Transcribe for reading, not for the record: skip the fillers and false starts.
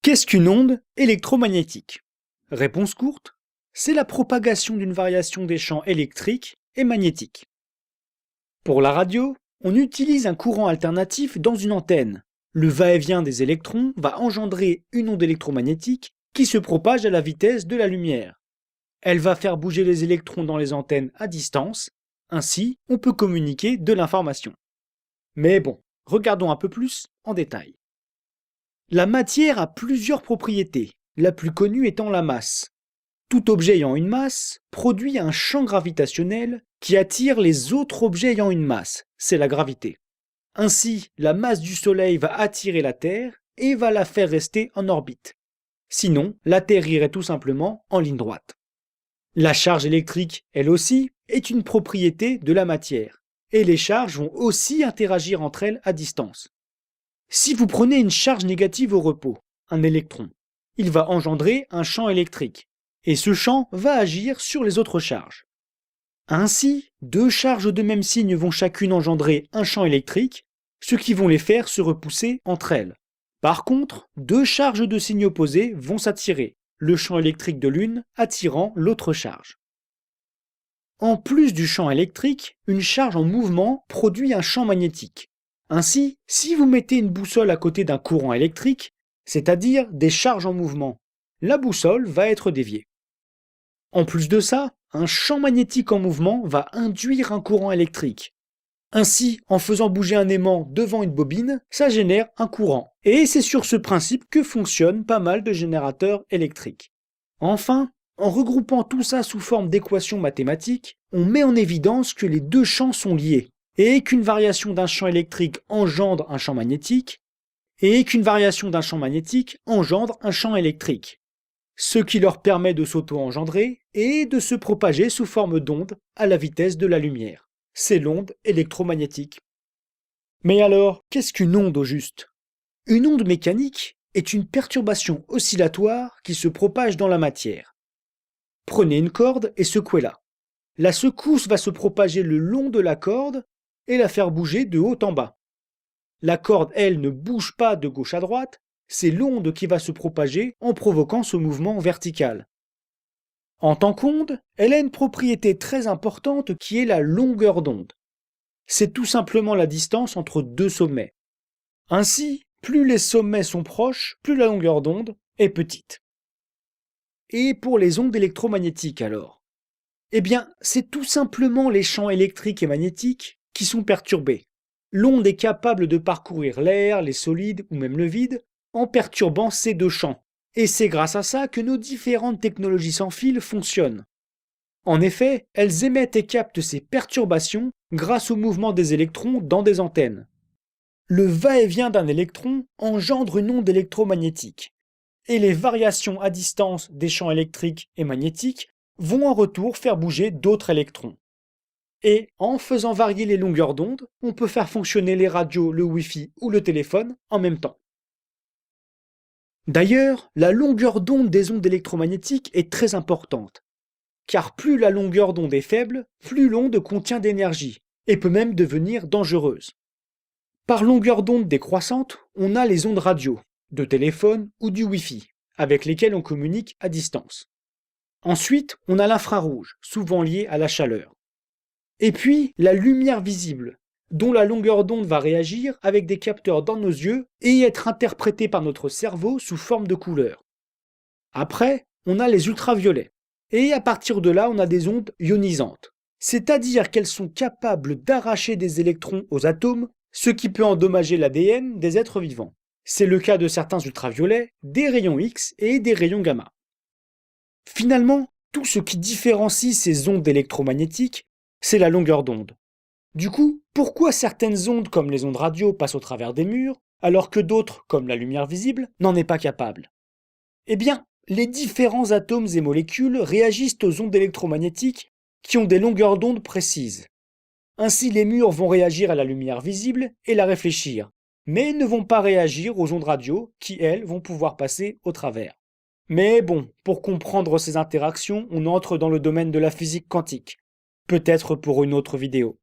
Qu'est-ce qu'une onde électromagnétique? Réponse courte, c'est la propagation d'une variation des champs électriques et magnétiques. Pour la radio, on utilise un courant alternatif dans une antenne. Le va-et-vient des électrons va engendrer une onde électromagnétique qui se propage à la vitesse de la lumière. Elle va faire bouger les électrons dans les antennes à distance, ainsi on peut communiquer de l'information. Mais bon, regardons un peu plus en détail. La matière a plusieurs propriétés, la plus connue étant la masse. Tout objet ayant une masse produit un champ gravitationnel qui attire les autres objets ayant une masse, c'est la gravité. Ainsi, la masse du Soleil va attirer la Terre et va la faire rester en orbite. Sinon, la Terre irait tout simplement en ligne droite. La charge électrique, elle aussi, est une propriété de la matière, et les charges vont aussi interagir entre elles à distance. Si vous prenez une charge négative au repos, un électron, il va engendrer un champ électrique, et ce champ va agir sur les autres charges. Ainsi, deux charges de même signe vont chacune engendrer un champ électrique, ce qui vont les faire se repousser entre elles. Par contre, deux charges de signe opposés vont s'attirer, le champ électrique de l'une attirant l'autre charge. En plus du champ électrique, une charge en mouvement produit un champ magnétique. Ainsi, si vous mettez une boussole à côté d'un courant électrique, c'est-à-dire des charges en mouvement, la boussole va être déviée. En plus de ça, un champ magnétique en mouvement va induire un courant électrique. Ainsi, en faisant bouger un aimant devant une bobine, ça génère un courant. Et c'est sur ce principe que fonctionnent pas mal de générateurs électriques. Enfin, en regroupant tout ça sous forme d'équations mathématiques, on met en évidence que les deux champs sont liés, et qu'une variation d'un champ électrique engendre un champ magnétique, et qu'une variation d'un champ magnétique engendre un champ électrique, ce qui leur permet de s'auto-engendrer et de se propager sous forme d'onde à la vitesse de la lumière. C'est l'onde électromagnétique. Mais alors, qu'est-ce qu'une onde au juste? Une onde mécanique est une perturbation oscillatoire qui se propage dans la matière. Prenez une corde et secouez-la. La secousse va se propager le long de la corde et la faire bouger de haut en bas. La corde, elle, ne bouge pas de gauche à droite, c'est l'onde qui va se propager en provoquant ce mouvement vertical. En tant qu'onde, elle a une propriété très importante qui est la longueur d'onde. C'est tout simplement la distance entre deux sommets. Ainsi, plus les sommets sont proches, plus la longueur d'onde est petite. Et pour les ondes électromagnétiques alors? Eh bien, c'est tout simplement les champs électriques et magnétiques qui sont perturbés. L'onde est capable de parcourir l'air, les solides ou même le vide en perturbant ces deux champs. Et c'est grâce à ça que nos différentes technologies sans fil fonctionnent. En effet, elles émettent et captent ces perturbations grâce au mouvement des électrons dans des antennes. Le va-et-vient d'un électron engendre une onde électromagnétique. Et les variations à distance des champs électriques et magnétiques vont en retour faire bouger d'autres électrons. Et en faisant varier les longueurs d'onde, on peut faire fonctionner les radios, le Wi-Fi ou le téléphone en même temps. D'ailleurs, la longueur d'onde des ondes électromagnétiques est très importante, car plus la longueur d'onde est faible, plus l'onde contient d'énergie, et peut même devenir dangereuse. Par longueur d'onde décroissante, on a les ondes radio, de téléphone ou du Wi-Fi, avec lesquelles on communique à distance. Ensuite, on a l'infrarouge, souvent lié à la chaleur. Et puis, la lumière visible, dont la longueur d'onde va réagir avec des capteurs dans nos yeux et être interprétée par notre cerveau sous forme de couleurs. Après, on a les ultraviolets. Et à partir de là, on a des ondes ionisantes. C'est-à-dire qu'elles sont capables d'arracher des électrons aux atomes, ce qui peut endommager l'ADN des êtres vivants. C'est le cas de certains ultraviolets, des rayons X et des rayons gamma. Finalement, tout ce qui différencie ces ondes électromagnétiques, c'est la longueur d'onde. Du coup, pourquoi certaines ondes comme les ondes radio passent au travers des murs, alors que d'autres, comme la lumière visible, n'en est pas capable? Eh bien, les différents atomes et molécules réagissent aux ondes électromagnétiques qui ont des longueurs d'onde précises. Ainsi, les murs vont réagir à la lumière visible et la réfléchir, mais ne vont pas réagir aux ondes radio qui, elles, vont pouvoir passer au travers. Mais bon, pour comprendre ces interactions, on entre dans le domaine de la physique quantique. Peut-être pour une autre vidéo.